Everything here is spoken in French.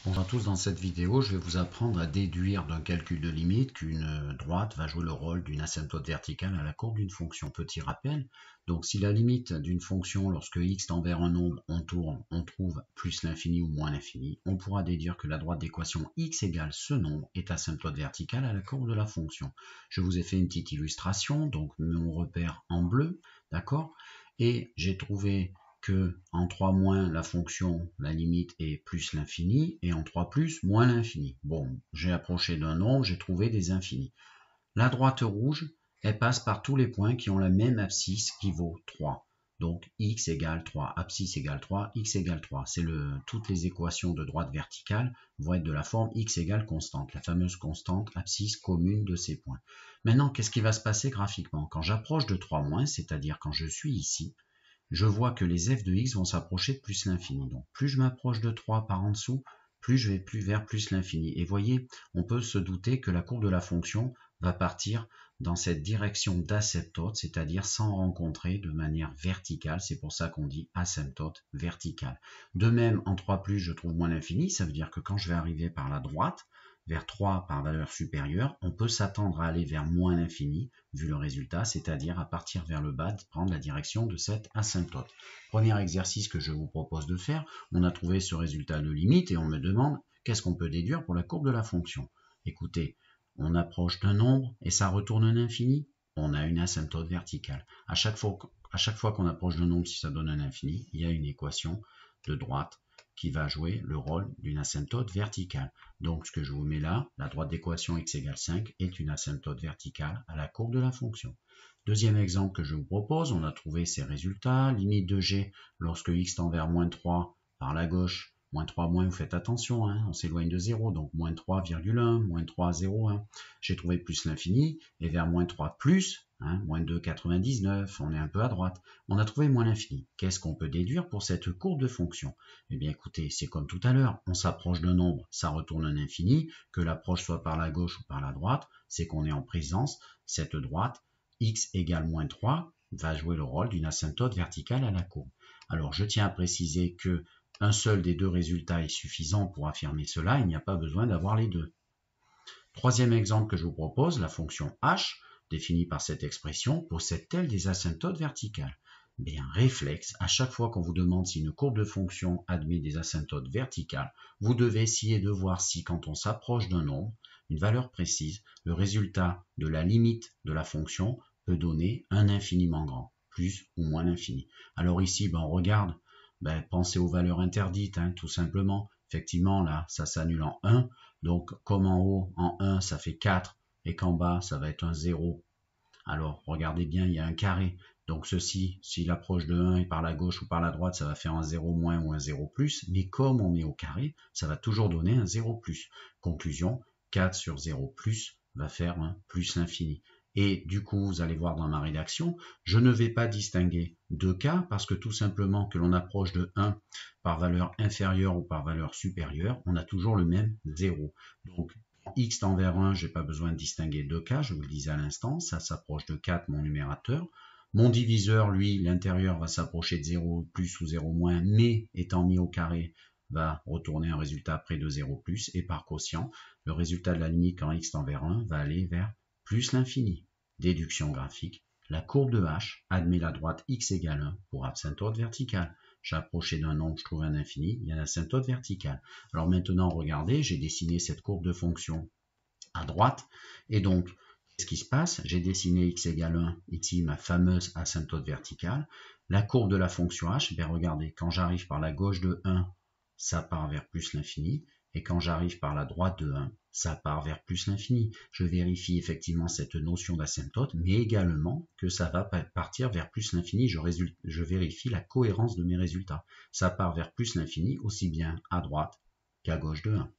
Bonjour à tous, dans cette vidéo, je vais vous apprendre à déduire d'un calcul de limite qu'une droite va jouer le rôle d'une asymptote verticale à la courbe d'une fonction. Petit rappel, donc si la limite d'une fonction, lorsque x tend vers un nombre, on tourne, on trouve plus l'infini ou moins l'infini, on pourra déduire que la droite d'équation x égale ce nombre est asymptote verticale à la courbe de la fonction. Je vous ai fait une petite illustration, donc mon repère en bleu, d'accord, et j'ai trouvé que en 3 moins la fonction, la limite est plus l'infini, et en 3 plus, moins l'infini. Bon, j'ai approché d'un nombre, j'ai trouvé des infinis. La droite rouge, elle passe par tous les points qui ont la même abscisse qui vaut 3. Donc x égale 3, abscisse égale 3, x égale 3. Toutes les équations de droite verticale vont être de la forme x égale constante, la fameuse constante abscisse commune de ces points. Maintenant, qu'est-ce qui va se passer graphiquement? Quand j'approche de 3 moins, c'est-à-dire quand je suis ici, je vois que les f de x vont s'approcher de plus l'infini. Donc plus je m'approche de 3 par en dessous, plus je vais plus vers plus l'infini. Et voyez, on peut se douter que la courbe de la fonction va partir dans cette direction d'asymptote, c'est-à-dire sans rencontrer de manière verticale. C'est pour ça qu'on dit asymptote verticale. De même, en 3 plus, je trouve moins l'infini. Ça veut dire que quand je vais arriver par la droite, vers 3 par valeur supérieure, on peut s'attendre à aller vers moins l'infini, vu le résultat, c'est-à-dire à partir vers le bas, de prendre la direction de cette asymptote. Premier exercice que je vous propose de faire, on a trouvé ce résultat de limite et on me demande qu'est-ce qu'on peut déduire pour la courbe de la fonction. Écoutez, on approche d'un nombre et ça retourne un infini, on a une asymptote verticale. À chaque fois qu'on approche d'un nombre, si ça donne un infini, il y a une équation de droite qui va jouer le rôle d'une asymptote verticale. Donc ce que je vous mets là, la droite d'équation x égale 5 est une asymptote verticale à la courbe de la fonction. Deuxième exemple que je vous propose, on a trouvé ces résultats, limite de g lorsque x tend vers moins 3 par la gauche, moins 3 moins, vous faites attention, hein, on s'éloigne de 0, donc moins 3,1, moins 3,01, j'ai trouvé plus l'infini, et vers moins 3 plus, hein, moins 2,99, on est un peu à droite, on a trouvé moins l'infini. Qu'est-ce qu'on peut déduire pour cette courbe de fonction? Eh bien écoutez, c'est comme tout à l'heure, on s'approche d'un nombre, ça retourne un infini, que l'approche soit par la gauche ou par la droite, c'est qu'on est en présence, cette droite, x égale moins 3, va jouer le rôle d'une asymptote verticale à la courbe. Alors je tiens à préciser que un seul des deux résultats est suffisant pour affirmer cela, il n'y a pas besoin d'avoir les deux. Troisième exemple que je vous propose, la fonction h, définie par cette expression, possède-t-elle des asymptotes verticales? Bien, réflexe, à chaque fois qu'on vous demande si une courbe de fonction admet des asymptotes verticales, vous devez essayer de voir si, quand on s'approche d'un nombre, une valeur précise, le résultat de la limite de la fonction peut donner un infiniment grand, plus ou moins l'infini. Alors ici, on regarde, pensez aux valeurs interdites, hein, tout simplement. Effectivement, là, ça s'annule en 1. Donc, comme en haut, en 1, ça fait 4, et qu'en bas, ça va être un 0. Alors, regardez bien, il y a un carré. Donc, ceci, s'il approche de 1 et par la gauche ou par la droite, ça va faire un 0 moins ou un 0 plus. Mais comme on est au carré, ça va toujours donner un 0 plus. Conclusion, 4 sur 0 plus va faire un plus l'infini. Et du coup, vous allez voir dans ma rédaction, je ne vais pas distinguer deux cas parce que tout simplement que l'on approche de 1 par valeur inférieure ou par valeur supérieure, on a toujours le même 0. Donc, x tend vers 1, je n'ai pas besoin de distinguer deux cas, je vous le disais à l'instant, ça s'approche de 4, mon numérateur. Mon diviseur, lui, l'intérieur va s'approcher de 0 plus ou 0 moins, mais étant mis au carré, va retourner un résultat près de 0 plus, et par quotient, le résultat de la limite quand x tend vers 1 va aller vers plus l'infini. Déduction graphique, la courbe de h admet la droite x égale 1 pour asymptote verticale. J'ai approché d'un nombre, je trouve un infini, il y a une asymptote verticale. Alors maintenant, regardez, j'ai dessiné cette courbe de fonction à droite, et donc, qu'est-ce qui se passe? J'ai dessiné x égale 1, ici ma fameuse asymptote verticale. La courbe de la fonction h, regardez, quand j'arrive par la gauche de 1, ça part vers plus l'infini, et quand j'arrive par la droite de 1, ça part vers plus l'infini. Je vérifie effectivement cette notion d'asymptote, mais également que ça va partir vers plus l'infini. Je vérifie la cohérence de mes résultats. Ça part vers plus l'infini, aussi bien à droite qu'à gauche de 1.